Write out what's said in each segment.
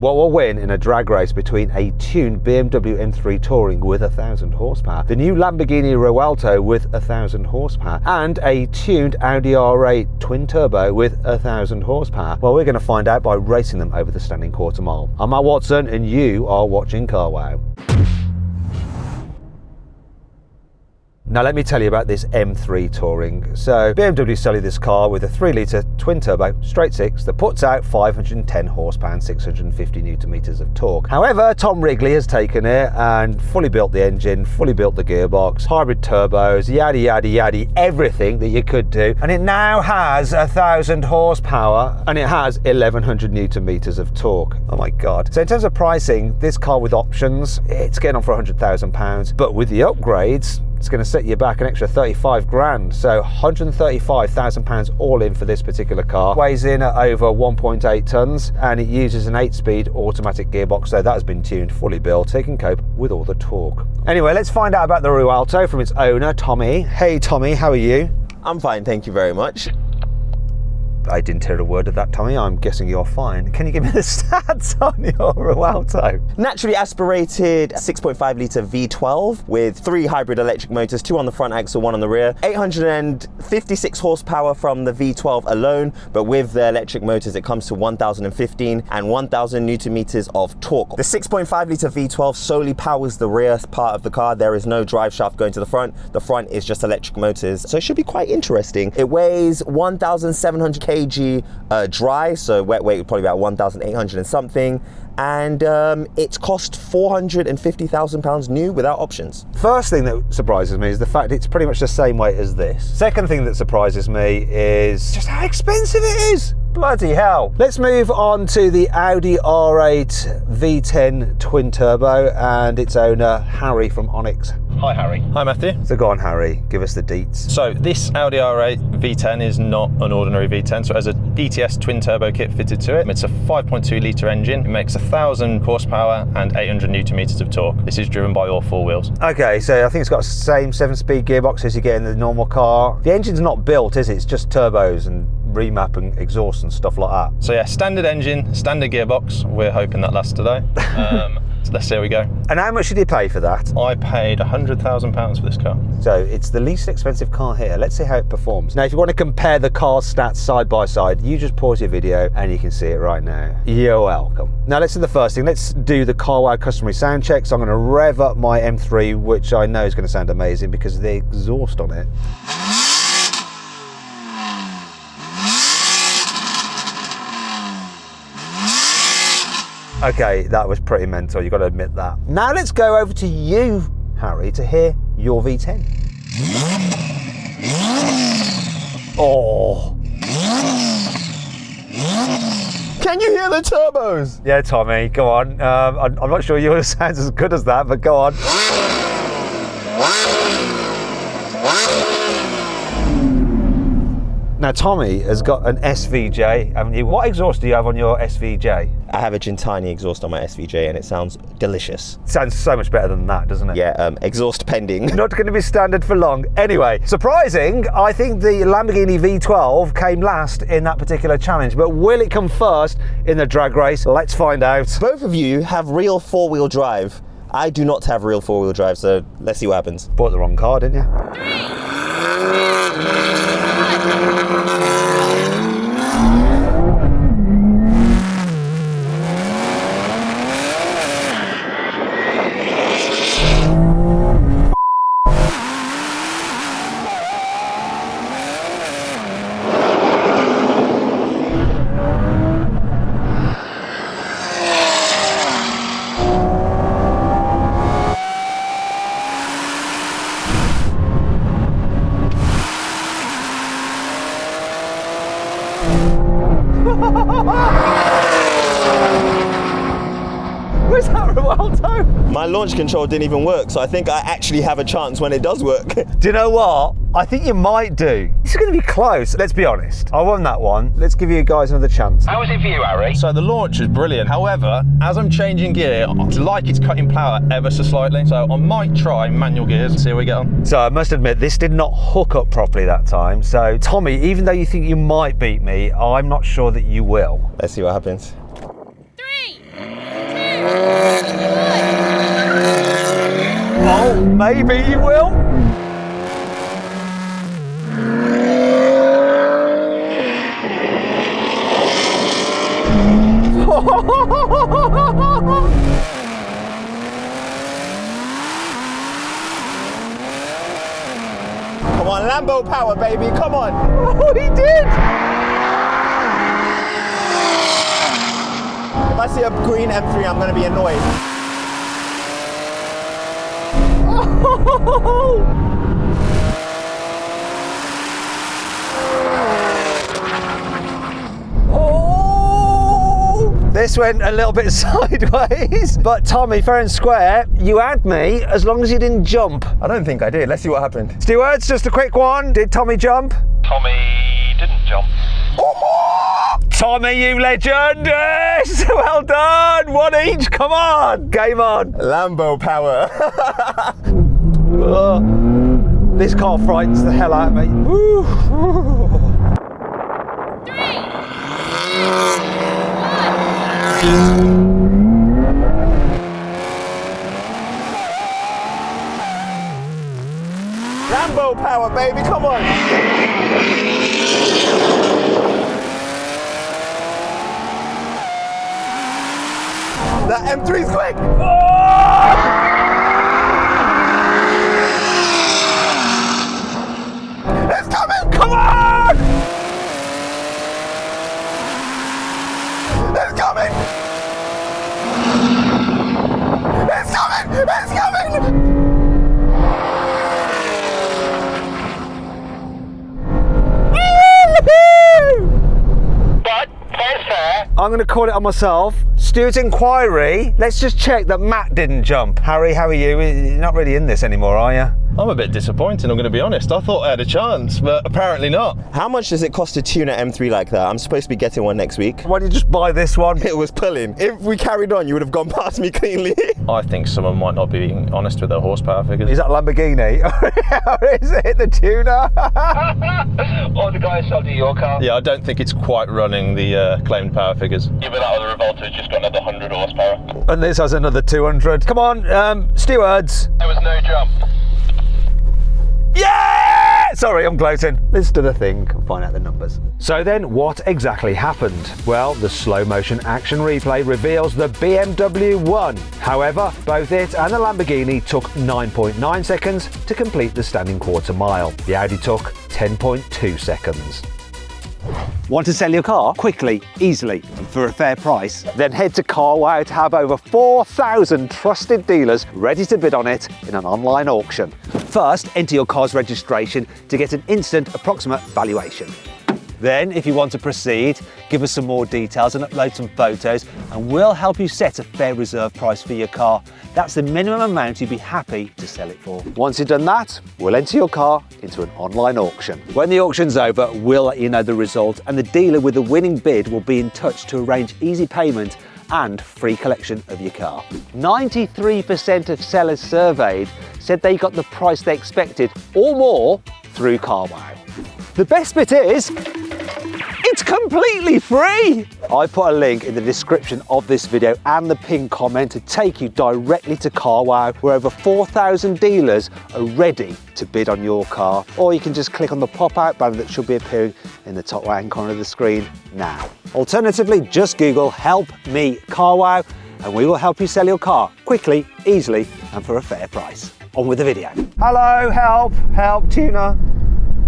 What will win in a drag race between a tuned BMW M3 Touring with 1,000 horsepower, the new Lamborghini Revuelto with 1,000 horsepower, and a tuned Audi R8 twin turbo with 1,000 horsepower? Well, we're going to find out by racing them over the standing quarter mile. I'm Matt Watson and you are watching CarWow. Now let me tell you about this M3 Touring. So BMW is selling this car with a 3-litre twin turbo straight six that puts out 510 horsepower and 650 newton meters of torque. However, Tom Wrigley has taken it and fully built the engine, fully built the gearbox, hybrid turbos, yada yada yada, everything that you could do, and it now has 1,000 horsepower and it has 1,100 newton meters of torque. Oh my god. So in terms of pricing, this car with options, it's getting on for £100,000, but with the upgrades, it's going to set you back an extra 35 grand. So £135,000 all in for this particular car. Weighs in at over 1.8 tons and it uses an 8-speed automatic gearbox, so that has been tuned, fully built, so it can cope with all the torque. Anyway, let's find out about the Revuelto from its owner, Tommy. Hey Tommy, how are you? I'm fine, thank you very much. I didn't hear a word of that, Tommy. I'm guessing you're fine. Can you give me the stats on your Revuelto? Naturally aspirated 6.5 litre V12 with 3 hybrid electric motors, 2 on the front axle, 1 on the rear. 856 horsepower from the V12 alone, but with the electric motors it comes to 1,015 and 1,000 newton meters of torque. The 6.5 litre V12 solely powers the rear part of the car. There is no drive shaft going to the front. The front is just electric motors, so it should be quite interesting. It weighs 1,700 kg dry, so wet weight would probably be about 1,800 and something, and it's cost £450,000 new without options. First thing that surprises me is the fact it's pretty much the same weight as this. Second thing that surprises me is just how expensive it is. Bloody hell. Let's move on to the Audi R8 V10 twin turbo and its owner, Harry from Onyx. Hi Harry. Hi Matthew. So go on Harry, give us the deets. So this Audi R8 V10 is not an ordinary V10, so it has a DTS twin turbo kit fitted to it. It's a 5.2 litre engine. It makes 1,000 horsepower and 800 newton meters of torque. This is driven by all 4 wheels. Okay, so I think it's got the same 7-speed gearbox as you get in the normal car. The engine's not built, is it? It's just turbos and remap and exhaust and stuff like that. So yeah, standard engine, standard gearbox. We're hoping that lasts today. So let's see how we go. And how much did you pay for that? I paid £100,000 for this car. So it's the least expensive car here. Let's see how it performs. Now, if you want to compare the car stats side by side, you just pause your video and you can see it right now. You're welcome. Now let's do the first thing. Let's do the CarWow customary sound check. So I'm going to rev up my M3, which I know is going to sound amazing because of the exhaust on it. Okay, that was pretty mental, you've got to admit that. Now let's go over to you, Harry, to hear your V10. Oh. Can you hear the turbos? Yeah, Tommy, go on. I'm not sure yours sounds as good as that, but go on. Now, Tommy has got an SVJ, haven't you? What exhaust do you have on your SVJ? I have a Gentani exhaust on my SVJ and it sounds delicious. Sounds so much better than that, doesn't it? Yeah, exhaust pending. Not going to be standard for long. Anyway, surprising, I think the Lamborghini V12 came last in that particular challenge, but will it come first in the drag race? Let's find out. Both of you have real 4-wheel drive. I do not have real 4-wheel drive, so let's see what happens. Bought the wrong car, didn't you? 3. Where's that Revuelto? My launch control didn't even work, so I think I actually have a chance when it does work. Do you know what? I think you might do. This is going to be close. Let's be honest. I won that one. Let's give you guys another chance. How was it for you, Harry? So the launch was brilliant. However, as I'm changing gear, it's like it's cutting power ever so slightly. So I might try manual gears and see how we get on. So I must admit, this did not hook up properly that time. So Tommy, even though you think you might beat me, I'm not sure that you will. Let's see what happens. 3. Maybe you will. Come on, Lambo power, baby, come on. Oh, he did. If I see a green M3, I'm gonna be annoyed. This went a little bit sideways, but Tommy, fair and square, you had me as long as you didn't jump. I don't think I did. Let's see what happened. Stewards, just a quick one. Did Tommy jump? Tommy didn't jump. Tommy, you legend! Yes! Well done! One each, come on! Game on! Lambo power. This car frightens the hell out of me. Woo. Lambo power, baby, come on. That M3's quick. It's coming. Come on! It's coming. It's coming. It's coming. But fair's fair. I'm going to call it on myself. Stuart's inquiry. Let's just check that Matt didn't jump. Harry, how are you? You're not really in this anymore, are you? I'm a bit disappointed, I'm going to be honest. I thought I had a chance, but apparently not. How much does it cost to tune an M3 like that? I'm supposed to be getting one next week. Why don't you just buy this one? It was pulling. If we carried on, you would have gone past me cleanly. I think someone might not be being honest with their horsepower figures. Is that Lamborghini? Or is it the tuner? Or the guy sold you your car. Yeah, I don't think it's quite running the claimed power figures. Yeah, but that other Revuelto's just got another 100 horsepower. And this has another 200. Come on, stewards. There was no jump. Yeah! Sorry, I'm gloating. Let's do the thing and find out the numbers. So then, what exactly happened? Well, the slow motion action replay reveals the BMW won. However, both it and the Lamborghini took 9.9 seconds to complete the standing quarter mile. The Audi took 10.2 seconds. Want to sell your car quickly, easily, and for a fair price? Then head to CarWow to have over 4,000 trusted dealers ready to bid on it in an online auction. First, enter your car's registration to get an instant approximate valuation. Then, if you want to proceed, give us some more details and upload some photos, and we'll help you set a fair reserve price for your car. That's the minimum amount you'd be happy to sell it for. Once you've done that, we'll enter your car into an online auction. When the auction's over, we'll let you know the result, and the dealer with the winning bid will be in touch to arrange easy payment and free collection of your car. 93% of sellers surveyed said they got the price they expected or more through CarWow. The best bit is, it's completely free! I put a link in the description of this video and the pinned comment to take you directly to CarWow, where over 4,000 dealers are ready to bid on your car. Or you can just click on the pop-out banner that should be appearing in the top right-hand corner of the screen now. Alternatively, just Google "Help Me CarWow" and we will help you sell your car quickly, easily, and for a fair price. On with the video. Hello, help, tuner.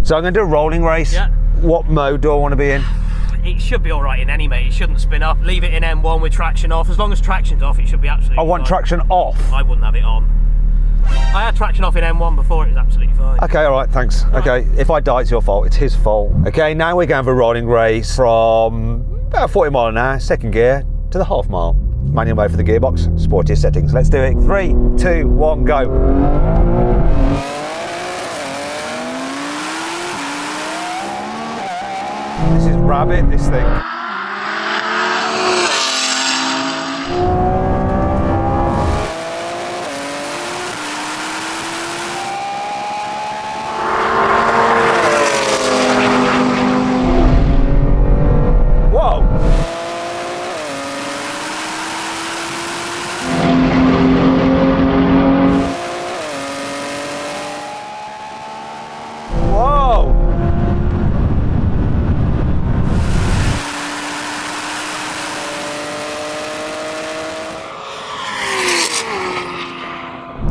So I'm going to do a rolling race. Yeah. What mode do I want to be in? It should be all right in any, mate. It shouldn't spin up. Leave it in M1 with traction off. As long as traction's off, it should be absolutely I want fine. traction off. I wouldn't have it on. I had traction off in M1 before, it was absolutely fine. Okay, all right, thanks. Okay, if I die, it's your fault. It's his fault. Okay, now we're going for a rolling race from about 40 mile an hour, second gear, to the half mile. Manual mode for the gearbox, sportier settings. Let's do it. 3, 2, 1, go. This is rabid, this thing.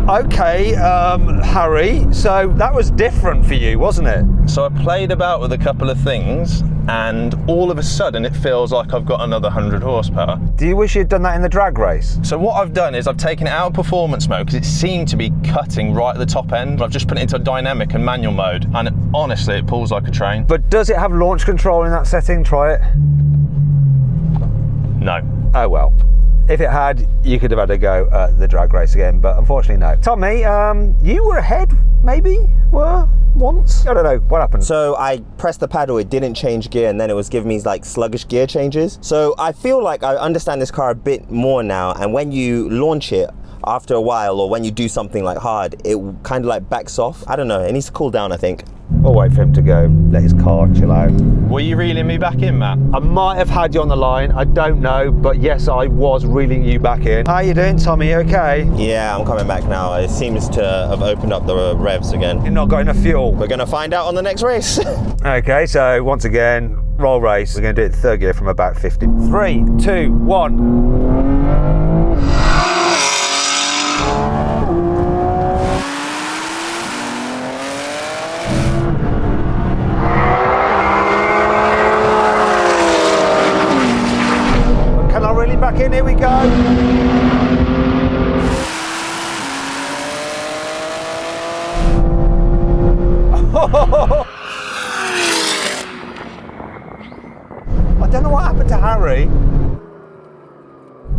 Okay, Harry, so that was different for you, wasn't it? So I played about with a couple of things, and all of a sudden it feels like I've got another 100 horsepower. Do you wish you'd done that in the drag race? So what I've done is I've taken it out of performance mode because it seemed to be cutting right at the top end. I've just put it into dynamic and manual mode, and honestly it pulls like a train. But does it have launch control in that setting? Try it. No. Oh well. If it had, you could have had a go at the drag race again, but unfortunately no. Tommy, you were ahead, maybe? Once? I don't know, what happened? So I pressed the paddle, it didn't change gear, and then it was giving me like sluggish gear changes. So I feel like I understand this car a bit more now, and when you launch it, after a while, or when you do something like hard, it kind of like backs off. I don't know, it needs to cool down, I think. We'll wait for him to go, let his car chill out. Were you reeling me back in, Matt? I might have had you on the line, I don't know, but yes, I was reeling you back in. How you doing, Tommy, you okay? Yeah, I'm coming back now. It seems to have opened up the revs again. You've not got enough fuel. We're gonna find out on the next race. Okay, so once again, roll race. We're gonna do it third gear from about 50. 3, 2, 1. Back in, here we go. I don't know what happened to Harry.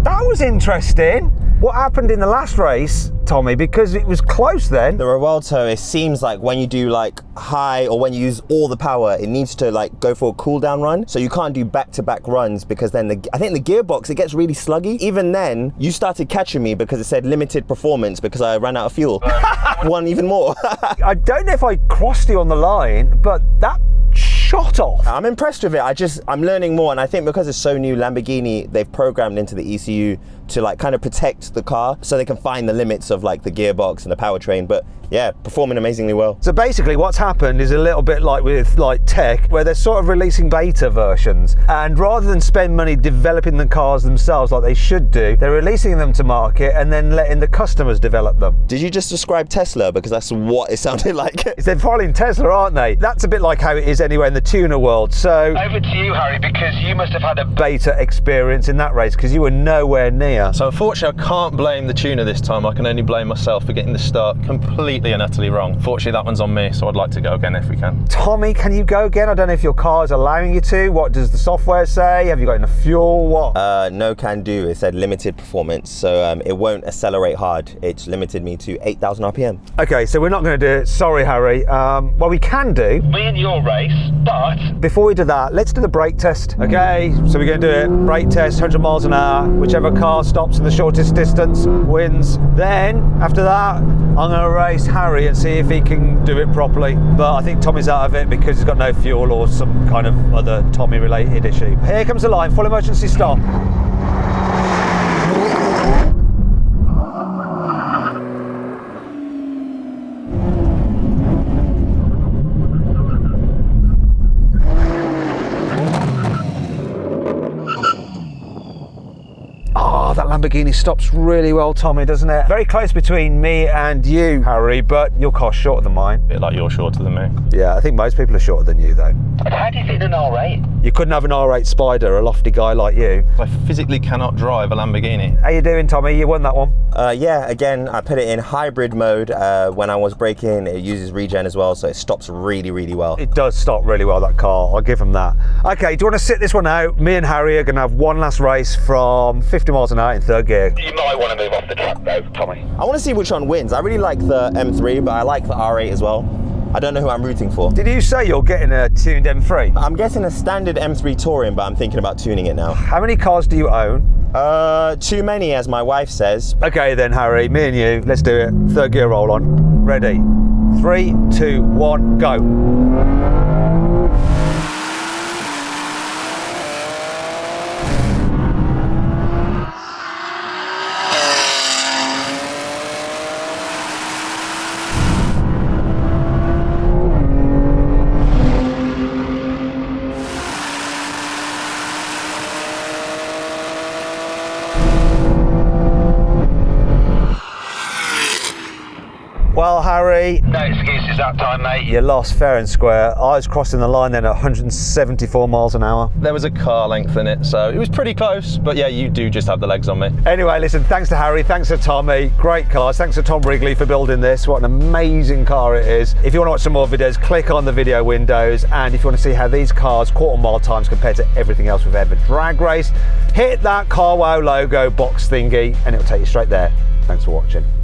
That was interesting. What happened in the last race, Tommy, because it was close then? The Revuelto, it seems like when you do like high or when you use all the power, it needs to like go for a cool down run. So you can't do back-to-back runs because then I think the gearbox, it gets really sluggy. Even then, you started catching me because it said limited performance because I ran out of fuel. One even more. I don't know if I crossed you on the line, but that shot off. I'm impressed with it. I'm learning more, and I think because it's so new, Lamborghini, they've programmed into the ECU to like kind of protect the car so they can find the limits of like the gearbox and the powertrain. But yeah, performing amazingly well. So basically what's happened is a little bit like with like tech, where they're sort of releasing beta versions, and rather than spend money developing the cars themselves like they should do, they're releasing them to market and then letting the customers develop them. Did you just describe Tesla? Because that's what it sounded like. They're following Tesla, aren't they? That's a bit like how it is anyway in the tuner world. So Over to you, Harry, because you must have had a beta experience in that race because you were nowhere near. So unfortunately I can't blame the tuner this time. I can only blame myself for getting the start completely and utterly wrong. Fortunately that one's on me, so I'd like to go again if we can. Tommy, can you go again? I don't know if your car is allowing you to. What does the software say? Have you got enough fuel? What? No can do. It said limited performance, so it won't accelerate hard. It's limited me to 8,000 RPM. Okay, so we're not going to do it. Sorry, Harry. Well, we can do. me in your race, but Before we do that, let's do the brake test. Okay, so we're going to do it. Brake test, 100 miles an hour. Whichever car stops in the shortest distance wins. Then, after that, I'm going to race Harry and see if he can do it properly. But I think Tommy's out of it because he's got no fuel or some kind of other Tommy-related issue. Here comes the line, full emergency stop. That Lamborghini stops really well, Tommy, doesn't it? Very close between me and you, Harry, but your car's shorter than mine. A bit like you're shorter than me. Yeah, I think most people are shorter than you, though. how do you fit an R8? You couldn't have an R8 Spider, a lofty guy like you. I physically cannot drive a Lamborghini. How you doing, Tommy? You won that one. Yeah, again, I put it in hybrid mode. When I was braking, it uses regen as well, so it stops really, really well. It does stop really well, that car. I'll give him that. Okay, do you want to sit this one out? Me and Harry are going to have one last race from 50 miles an hour in third gear. You might want to move off the track though, Tommy. I want to see which one wins. I really like the M3, but I like the R8 as well. I don't know who I'm rooting for. Did you say you're getting a tuned M3? I'm getting a standard M3 Touring, but I'm thinking about tuning it now. How many cars do you own? Too many, as my wife says. Okay then, Harry, me and you, let's do it. Third gear roll on. Ready? 3, 2, 1, go. Well, Harry, No excuses that time, mate. you lost fair and square. I was crossing the line then at 174 miles an hour. There was a car length in it, so it was pretty close, but yeah, you do just have the legs on me. Anyway, listen, thanks to Harry, thanks to Tommy, great cars. Thanks to Tom Wrigley for building this. What an amazing car it is. If you want to watch some more videos, click on the video windows. And if you want to see how these cars quarter mile times compare to everything else we've ever drag raced, hit that CarWow logo box thingy and it'll take you straight there. Thanks for watching.